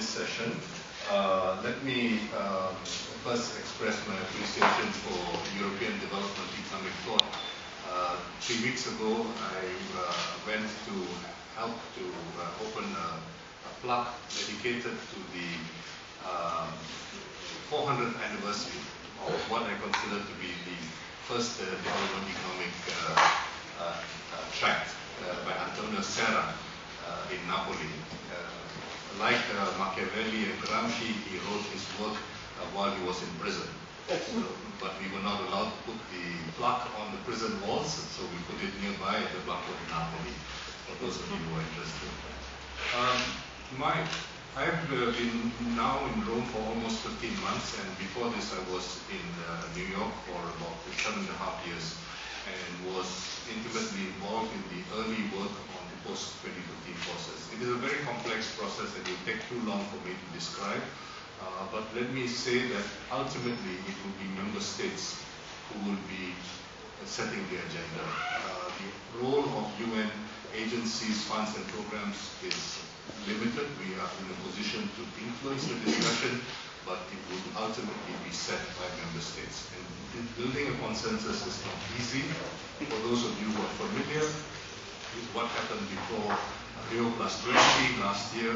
this session. Let me first express my appreciation for European Development Economic Thought. 3 weeks ago, I went to help to open a plaque dedicated to the 400th anniversary of what I consider to be the first development economic tract by Antonio Serra in Napoli. Like Machiavelli and Gramsci, he wrote his work while he was in prison. But we were not allowed to put the plaque on the prison walls, so we put it nearby at the Banco di Napoli, for those of you who are interested. I've been now in Rome for almost 15 months, and before this I was in New York for about 7.5 years, and was intimately involved in the early work on the post-2015 process. It is a very complex process that will take too long for me to describe, but let me say that ultimately it will be member states who will be setting the agenda. The role of UN agencies, funds and programs is limited. We are in a position to influence the discussion, but it will ultimately be set by member states. And building a consensus is not easy. For those of you who are familiar with what happened before Rio + 20 last year,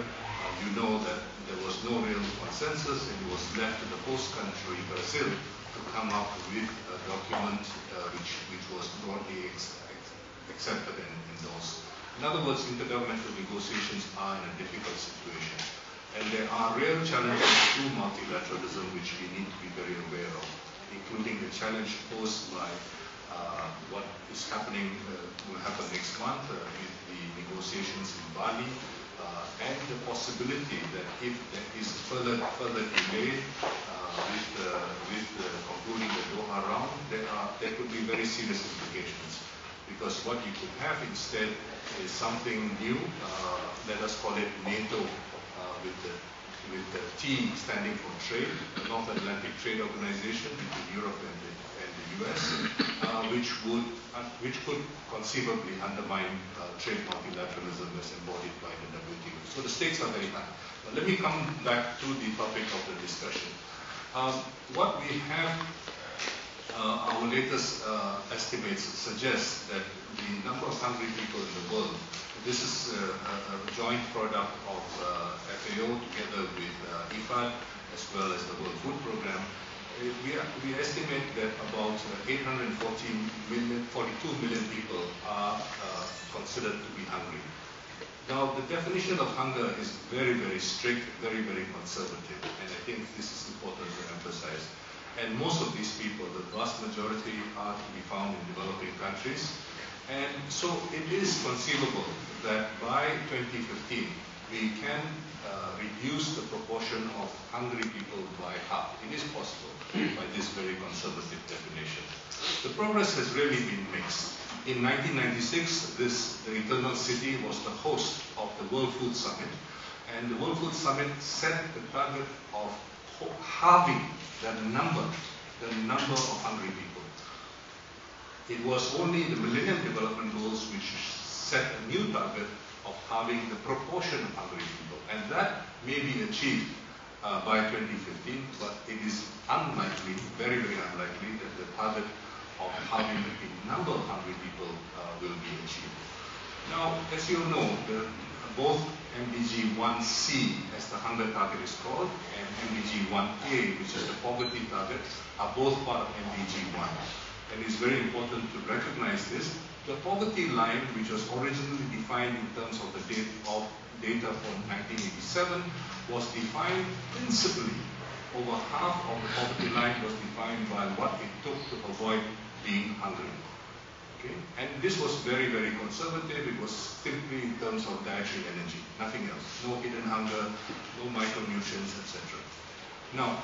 you know that there was no real consensus, and it was left to the host country, Brazil, to come up with a document which was broadly accepted and endorsed. In other words, intergovernmental negotiations are in a difficult situation. And there are real challenges to multilateralism which we need to be very aware of, including the challenge posed by what is happening, will happen next month with the negotiations in Bali, and the possibility that if there is further delay with concluding the Doha round, there could be very serious implications. Because what you could have instead is something new, let us call it NATO, with the T standing for trade, the North Atlantic Trade Organization between Europe and the US, which could conceivably undermine trade multilateralism as embodied by the WTO. So the stakes are very high. But let me come back to the topic of the discussion. What we have, our latest estimates suggest that the number of hungry people in the world, this is a joint product of FAO together with IFAD as well as the World Food Programme. We estimate that about 42 million people are considered to be hungry. Now, the definition of hunger is very, very strict, very, very conservative, and I think this is important to emphasize. And most of these people, the vast majority, are to be found in developing countries. And so it is conceivable that by 2015, we can reduce the proportion of hungry people by half. It is possible by this very conservative definition. The progress has really been mixed. In 1996, the Eternal City was the host of the World Food Summit. And the World Food Summit set the target of halving the number of hungry people. It was only the Millennium Development Goals which set a new target of halving the proportion of hungry people. And that may be achieved by 2015, but it is unlikely, very, very unlikely, that the target of halving the number of hungry people will be achieved. Now, as you know, both MDG 1C, as the hunger target is called, and MDG 1A, which is the poverty target, are both part of MDG 1. And it's very important to recognize this. The poverty line, which was originally defined in terms of the data from 1987, was defined principally, over half of the poverty line was defined by what it took to avoid being hungry. Okay? And this was very, very conservative. It was simply in terms of dietary energy, nothing else. No hidden hunger, no micronutrients, etc. Now,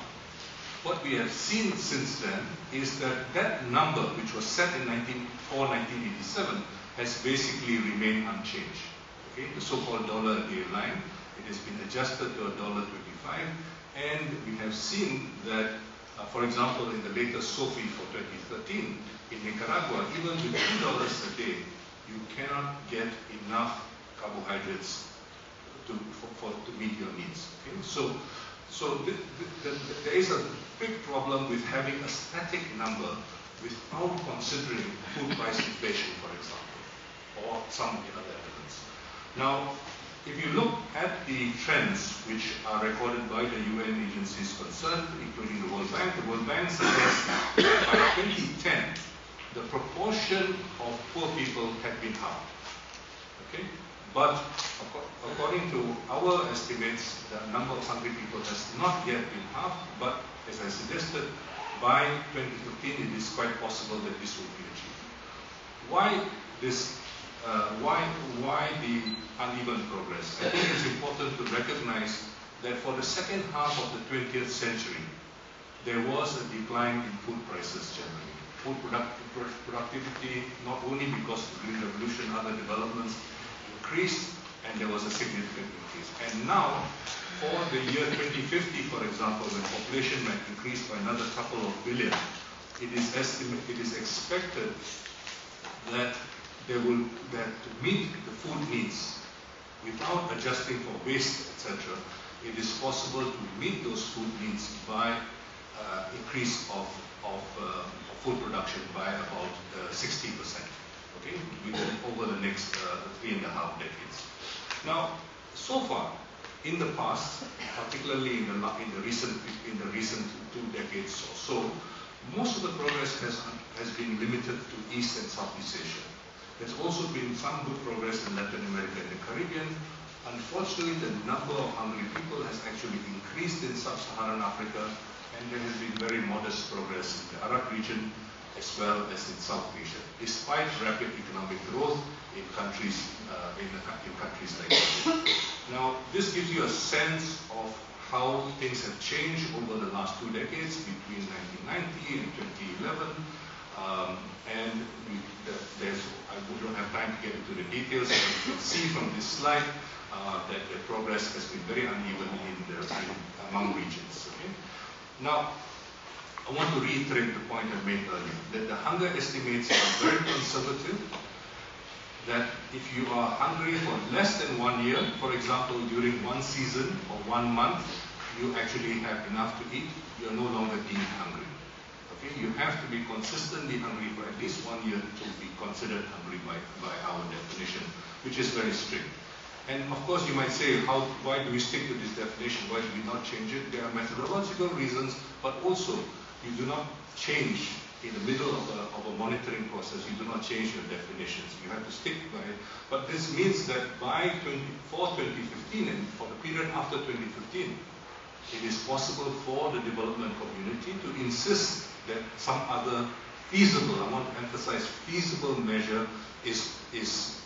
what we have seen since then is that that number, which was set in 1987, has basically remained unchanged. Okay? The so-called $a day line, it has been adjusted to $1.25, and we have seen that, for example, in the latest SOFI for 2013, in Nicaragua, even with $2 a day, you cannot get enough carbohydrates to meet your needs. Okay? So there is a big problem with having a static number without considering food price inflation, for example, or some of the other elements. Now, if you look at the trends which are recorded by the UN agencies concerned, including the World Bank suggests that by 2010, the proportion of poor people had been halved. Okay? But according to our estimates, the number of hungry people has not yet been halved, but as I suggested, by 2015 it is quite possible that this will be achieved. Why this? Why the uneven progress? I think it's important to recognize that for the second half of the 20th century, there was a decline in food prices generally. Food productivity, not only because of the Green Revolution, other developments increased, and there was a significant increase. And now, for the year 2050, for example, when population might increase by another couple of billion, it is expected that to meet the food needs without adjusting for waste, etc., it is possible to meet those food needs by increase of food production by about 60%, okay, over the next 3.5 decades. Now, so far, in the past, particularly in the recent 2 decades or so, most of the progress has been limited to East and Southeast Asia. There's also been some good progress in Latin America and the Caribbean. Unfortunately, the number of hungry people has actually increased in Sub-Saharan Africa, and there has been very modest progress in the Arab region as well as in South Asia, despite rapid economic growth in countries like India. Now, this gives you a sense of how things have changed over the last 2 decades, between 1990 and 2011. I don't have time to get into the details, but you can see from this slide that the progress has been very uneven among regions. Okay? Now, I want to reiterate the point I made earlier, that the hunger estimates are very conservative, that if you are hungry for less than 1 year, for example, during 1 season or 1 month, you actually have enough to eat, you are no longer deemed hungry. Okay? You have to be consistently hungry for at least 1 year to be considered hungry by our definition, which is very strict. And of course you might say, why do we stick to this definition? Why do we not change it? There are methodological reasons, but also you do not change in the middle of a monitoring process. You do not change your definitions. You have to stick by it. But this means that for 2015 and for the period after 2015, it is possible for the development community to insist that some other feasible, I want to emphasize feasible measure is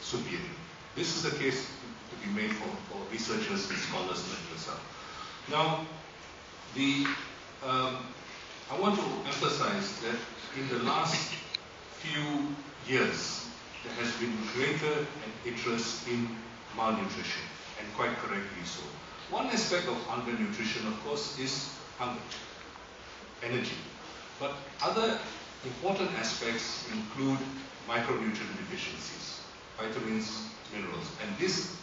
superior. This is the case to be made for researchers and scholars like yourself. Now, I want to emphasize that in the last few years, there has been greater interest in malnutrition, and quite correctly so. One aspect of undernutrition, of course, is hunger, energy. But other important aspects include micronutrient deficiencies, vitamins, minerals, and these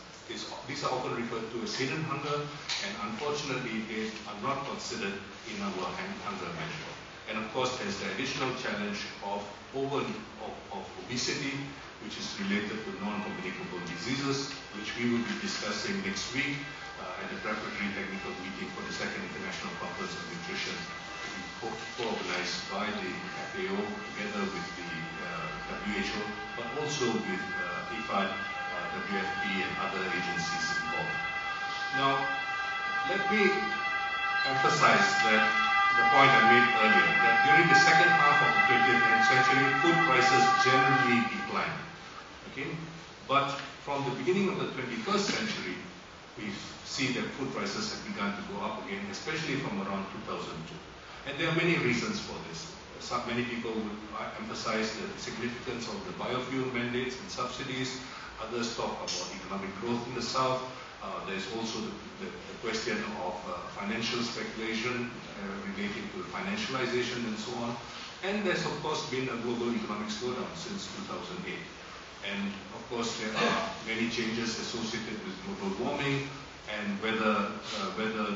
are often referred to as hidden hunger, and unfortunately they are not considered in our hunger measure. And of course there's the additional challenge of obesity, which is related to non-communicable diseases, which we will be discussing next week at the preparatory technical meeting for the Second International Conference on Nutrition, co-organized by the FAO together with the WHO, but also with IFAD, WFP, and other agencies involved. Now, let me emphasize that the point I made earlier, that during the second half of the 20th century, food prices generally declined. Okay? But from the beginning of the 21st century, we see that food prices have begun to go up again, especially from around 2002. And there are many reasons for this. Many people would emphasize the significance of the biofuel mandates and subsidies. Others talk about economic growth in the South. There's also the question of financial speculation relating to financialization and so on. And there's of course been a global economic slowdown since 2008. And of course there are many changes associated with global warming, and weather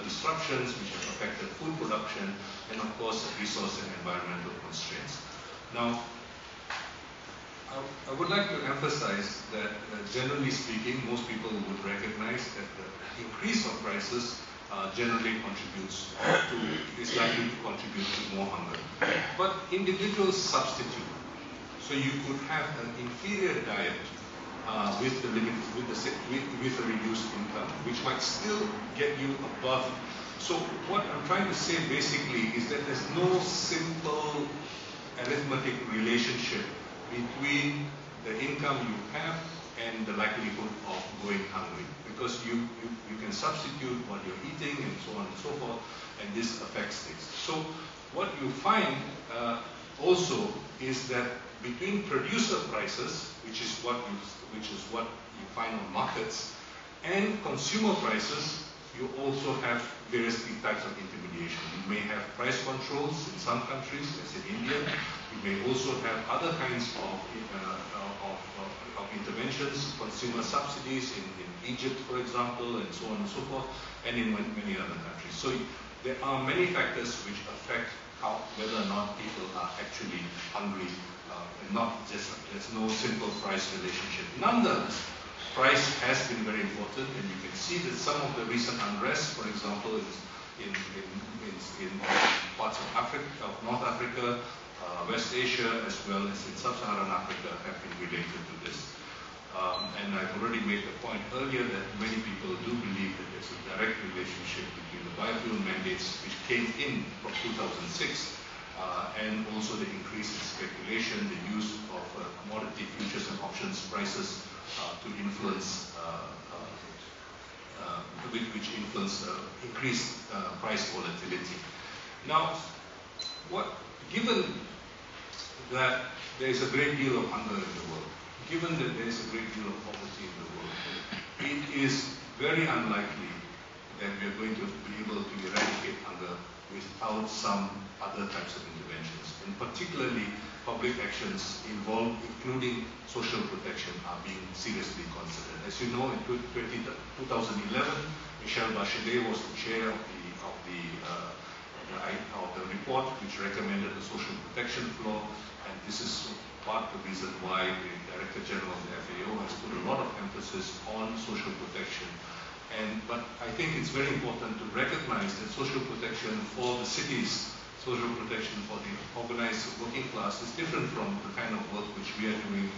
disruptions which have affected food production, and of course resource and environmental constraints. Now, I would like to emphasize that generally speaking, most people would recognize that the increase of prices generally is likely to contribute to more hunger. But individuals substitute. So you could have an inferior diet with a reduced income, which might still get you above. So what I'm trying to say basically is that there's no simple arithmetic relationship between the income you have and the likelihood of going hungry, because you can substitute what you're eating and so on and so forth, and this affects things. So what you find also is that between producer prices, which is what you find on markets, and consumer prices, you also have various types of intermediation. You may have price controls in some countries, as in India. You may also have other kinds of interventions, consumer subsidies in Egypt, for example, and so on and so forth, and in many other countries. So there are many factors which affect whether or not people are actually hungry, and not just, there's no simple price relationship. Nonetheless, price has been very important, and you can see that some of the recent unrest, for example, in parts of Africa, of North Africa, West Asia, as well as in Sub-Saharan Africa, have been related to this. And I've already made the point earlier that many people do believe that there's a direct relationship between the biofuel mandates, which came in from 2006, and also the increase in speculation, the use of commodity futures and options prices to influence, which influence increased price volatility. Now, given that there is a great deal of hunger in the world, given that there is a great deal of poverty in the world, it is very unlikely that we are going to be able to eradicate hunger without some other types of interventions. And particularly, public actions involved, including social protection, are being seriously considered. As you know, in 2011, Michelle Bachelet was the chair of the report which recommended the social protection floor, and this is part of the reason why the Director General of the FAO has put a lot of emphasis on social protection. But I think it's very important to recognize that social protection for the cities, social protection for the organized working class is different from the kind of work which we are doing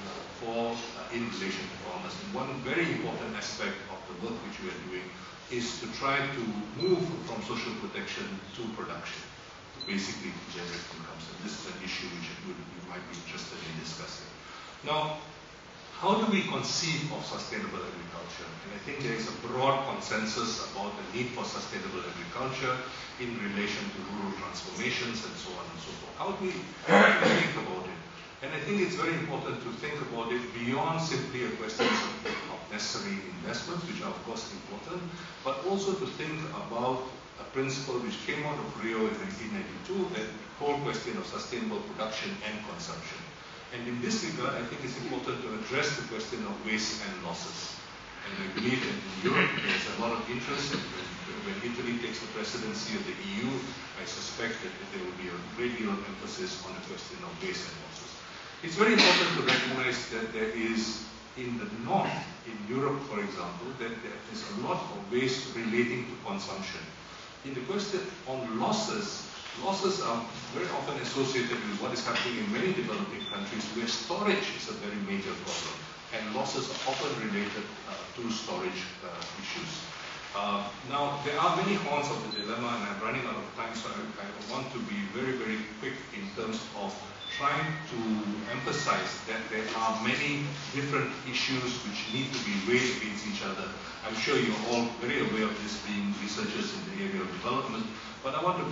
in relation to farmers. And one very important aspect of the work which we are doing is to try to move from social protection to production, to basically generate incomes. And this is an issue which you might be interested in discussing. Now, how do we conceive of sustainable agriculture? And I think there is a broad consensus about the need for sustainable agriculture in relation to rural transformations and so on and so forth. How do we think about it? And I think it's very important to think about it beyond simply a question of necessary investments, which are of course important, but also to think about a principle which came out of Rio in 1992, the whole question of sustainable production and consumption. And in this regard, I think it's important to address the question of waste and losses. And I believe that in Europe, there's a lot of interest. When Italy takes the presidency of the EU, I suspect that there will be a great deal of emphasis on the question of waste and losses. It's very important to recognize that there is, in the north, in Europe, for example, that there is a lot of waste relating to consumption. In the question on losses are very often associated with what is happening in many developing countries where storage is a very major problem, and losses are often related to storage issues. Now, there are many horns of the dilemma, and I'm running out of time, so I want to be very, very quick in terms of trying to emphasize that there are many different issues which need to be weighed against each other. I'm sure you're all very aware of this, being researchers in the area of development, but I want to,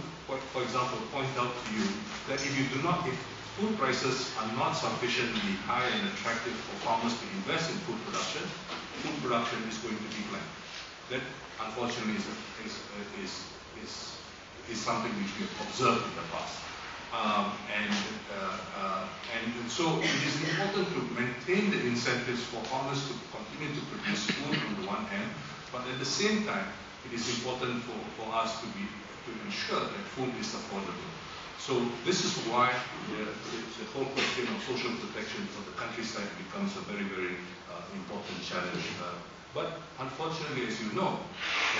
for example, point out to you that if food prices are not sufficiently high and attractive for farmers to invest in food production is going to decline. That, unfortunately, is something which we have observed in the past. And so it is important to maintain the incentives for farmers to continue to produce food on the one hand, but at at the same time, it is important for us to ensure that food is affordable. So this is why the whole question of social protection for the countryside becomes a very, very important challenge. But unfortunately, as you know,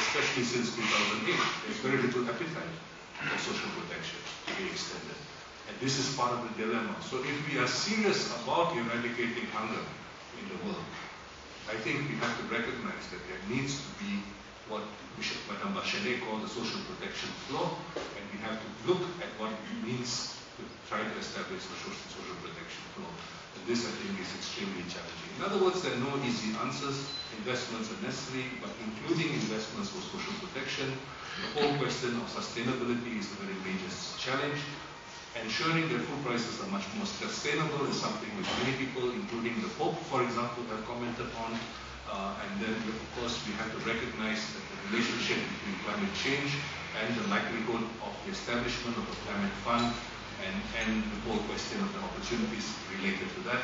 especially since 2008, there's very little appetite for social protection to be extended. And this is part of the dilemma. So if we are serious about eradicating hunger in the world, I think we have to recognize that there needs to be what Madame Bachelet called the social protection floor, and we have to look at what it means to try to establish the social protection floor. And this, I think, is extremely challenging. In other words, there are no easy answers. Investments are necessary, but including investments for social protection. The whole question of sustainability is a very major challenge. Ensuring that food prices are much more sustainable is something which many people, including the Pope, for example, have commented on. And then, of course, we have to recognize that the relationship between climate change and the likelihood of the establishment of a climate fund and the whole question of the opportunities related to that,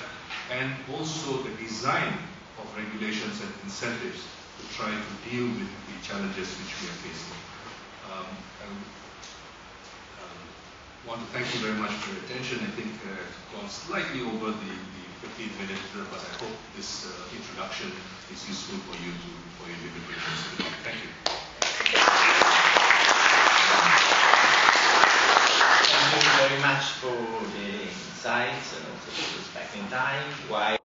and also the design of regulations and incentives to try to deal with the challenges which we are facing. I want to thank you very much for your attention. I think I've gone slightly over the 15 minutes, but I hope this introduction is useful for you for your deliberations. Thank you. Thank you very much for the insights and also for respecting time.